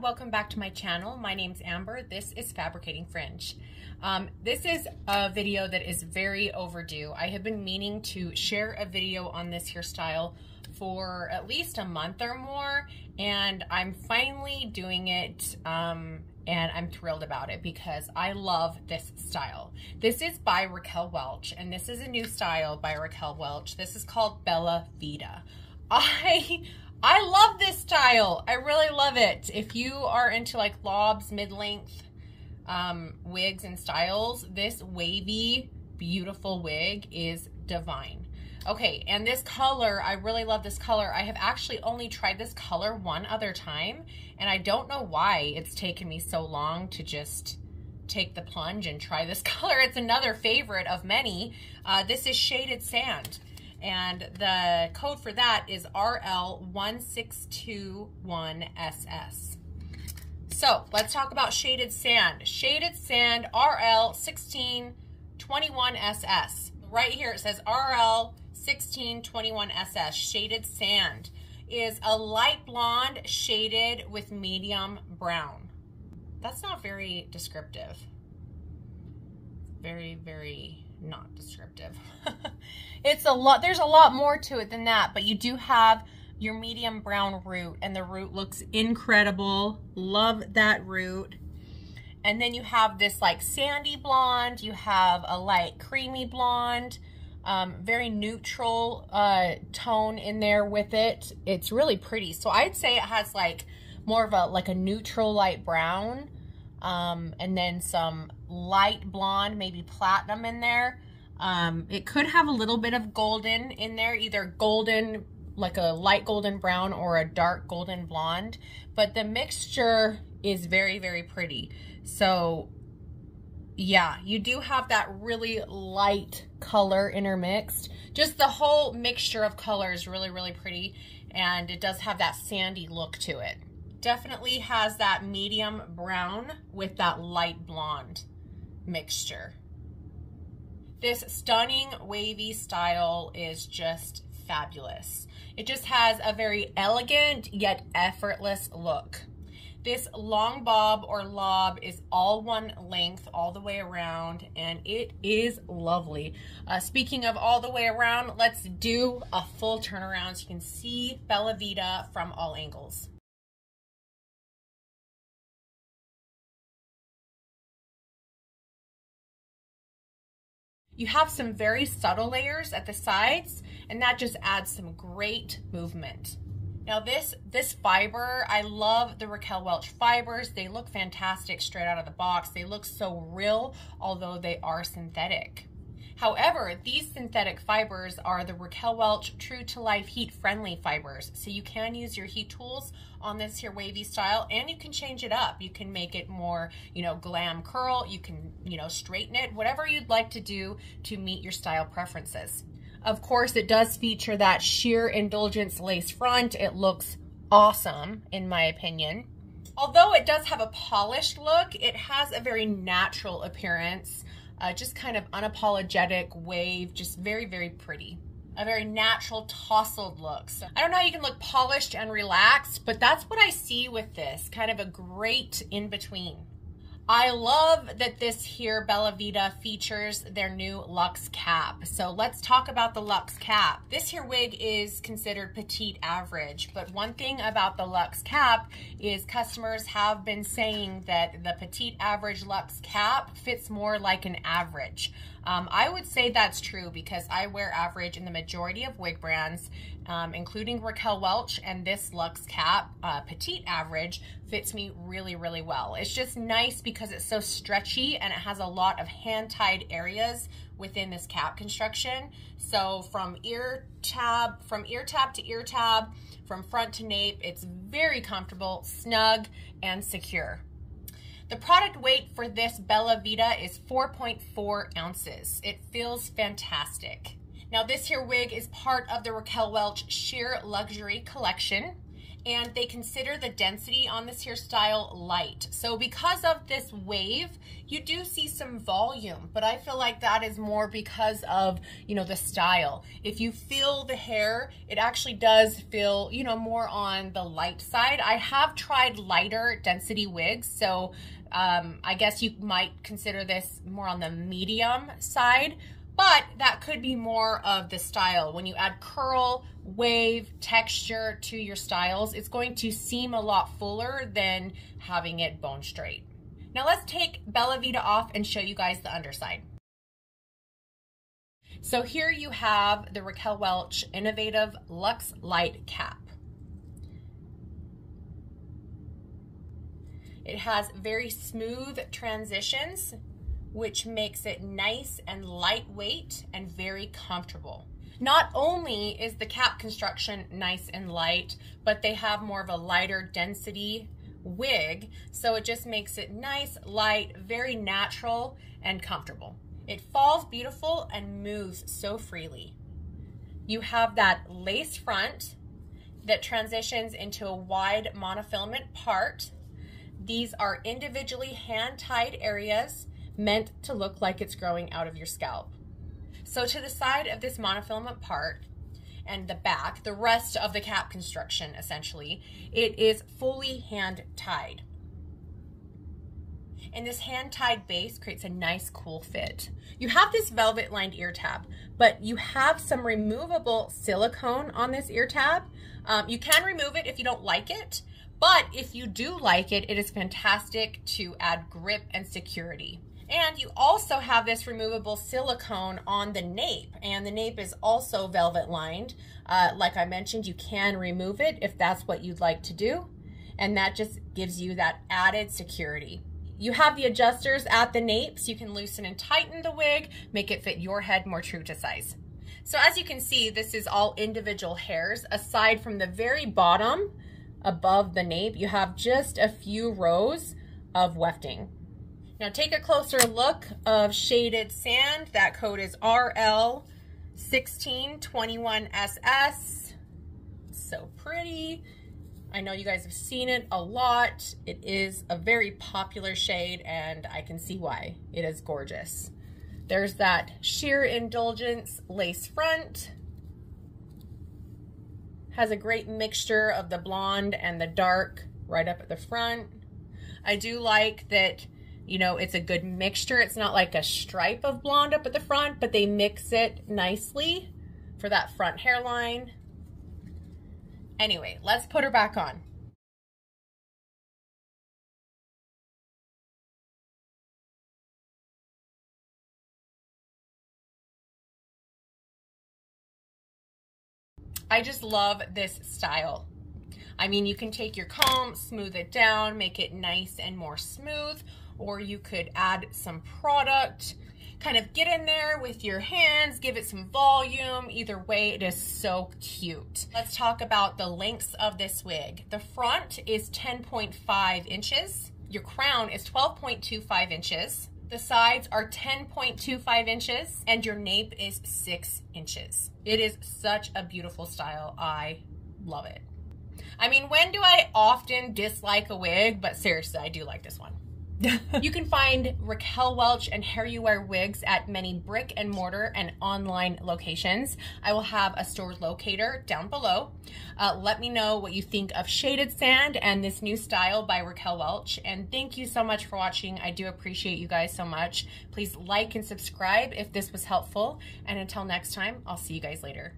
welcome back to my channel. My name's Amber. This is Fabricating Fringe. This is a video that is very overdue. I have been meaning to share a video on this hairstyle for at least a month or more, and I'm finally doing it, and I'm thrilled about it because I love this style. This is by Raquel Welch, and this is a new style by Raquel Welch. This is called Bella Vida. I love this style. I really love it. If you are into like lobs, mid-length wigs and styles, this wavy, beautiful wig is divine. Okay, and this color, I really love this color. I have actually only tried this color one other time, and I don't know why it's taken me so long to just take the plunge and try this color. It's another favorite of many. This is Shaded Sand. And the code for that is RL1621SS. So let's talk about Shaded Sand. Shaded Sand RL1621SS. Right here it says RL1621SS. Shaded Sand is a light blonde shaded with medium brown. That's not very descriptive. Very not descriptive. It's a lot, there's a lot more to it than that, but you do have your medium brown root, and the root looks incredible. Love that root. And then you have this like sandy blonde, you have a light creamy blonde, very neutral tone in there with it. It's really pretty. So I'd say it has like more of a neutral light brown, and then some light blonde, maybe platinum in there. It could have a little bit of golden in there, either golden, like a light golden brown, or a dark golden blonde, but the mixture is very pretty. So yeah, you do have that really light color intermixed. Just the whole mixture of color is really pretty, and it does have that sandy look to it. Definitely has that medium brown with that light blonde mixture. This stunning wavy style is just fabulous. It just has a very elegant yet effortless look. This long bob or lob is all one length all the way around, and it is lovely. Speaking of all the way around, let's do a full turnaround so you can see Bella Vida from all angles. You have some very subtle layers at the sides, and that just adds some great movement. Now this fiber, I love the Raquel Welch fibers. They look fantastic straight out of the box. They look so real, although they are synthetic. However, these synthetic fibers are the Raquel Welch True to Life heat friendly fibers. So you can use your heat tools on this here wavy style, and you can change it up. You can make it more, glam curl. You can, straighten it, whatever you'd like to do to meet your style preferences. Of course, it does feature that sheer indulgence lace front. It looks awesome, in my opinion. Although it does have a polished look, it has a very natural appearance. Just kind of unapologetic wave, just very pretty. A very natural tousled look. So I don't know how you can look polished and relaxed, but that's what I see with this, kind of a great in-between. I love that this here Bella Vida features their new luxe cap. So let's talk about the luxe cap. This here wig is considered petite average, but one thing about the luxe cap is customers have been saying that the petite average luxe cap fits more like an average. I would say that's true because I wear average in the majority of wig brands, including Raquel Welch, and this luxe cap, petite average, fits me really well. It's just nice because it's so stretchy and it has a lot of hand-tied areas within this cap construction. So from ear tab to ear tab, from front to nape, it's very comfortable, snug, and secure. The product weight for this Bella Vida is 4.4 ounces. It feels fantastic. Now this here wig is part of the Raquel Welch Sheer Luxury collection, and they consider the density on this hairstyle light. So because of this wave, you do see some volume, but I feel like that is more because of, you know, the style. If you feel the hair, it actually does feel, you know, more on the light side. I have tried lighter density wigs, so I guess you might consider this more on the medium side, but that could be more of the style. When you add curl, wave, texture to your styles, it's going to seem a lot fuller than having it bone straight. Now let's take Bella Vida off and show you guys the underside. So here you have the Raquel Welch Innovative Luxe Light Cap. It has very smooth transitions, which makes it nice and lightweight and very comfortable. Not only is the cap construction nice and light, but they have more of a lighter density wig, so it just makes it nice, light, very natural and comfortable. It falls beautiful and moves so freely. You have that lace front that transitions into a wide monofilament part. These are individually hand-tied areas meant to look like it's growing out of your scalp. So to the side of this monofilament part and the back, the rest of the cap construction essentially, it is fully hand-tied. And this hand-tied base creates a nice cool fit. You have this velvet lined ear tab, but you have some removable silicone on this ear tab. You can remove it if you don't like it, but if you do like it, it is fantastic to add grip and security. And you also have this removable silicone on the nape, and the nape is also velvet lined. Like I mentioned, you can remove it if that's what you'd like to do, and that just gives you that added security. You have the adjusters at the nape, so you can loosen and tighten the wig, make it fit your head more true to size. So as you can see, this is all individual hairs. Aside from the very bottom, above the nape, you have just a few rows of wefting. Now take a closer look of shaded sand. That code is RL1621SS. So pretty. I know you guys have seen it a lot. It is a very popular shade, and I can see why. It is gorgeous. There's that sheer indulgence lace front. Has a great mixture of the blonde and the dark right up at the front. I do like that, you know, it's a good mixture. It's not like a stripe of blonde up at the front, but they mix it nicely for that front hairline. Anyway, let's put her back on. I just love this style. I mean, you can take your comb, smooth it down, make it nice and more smooth, or you could add some product, kind of get in there with your hands, give it some volume. Either way, it is so cute. Let's talk about the lengths of this wig. The front is 10.5 inches. Your crown is 12.25 inches. The sides are 10.25 inches, and your nape is 6 inches. It is such a beautiful style. I love it. I mean, when do I often dislike a wig? But seriously, I do like this one. You can find Raquel Welch and Hair You Wear wigs at many brick and mortar and online locations. I will have a store locator down below. Let me know what you think of shaded sand and this new style by Raquel Welch. And thank you so much for watching. I do appreciate you guys so much. Please like and subscribe if this was helpful. And until next time, I'll see you guys later.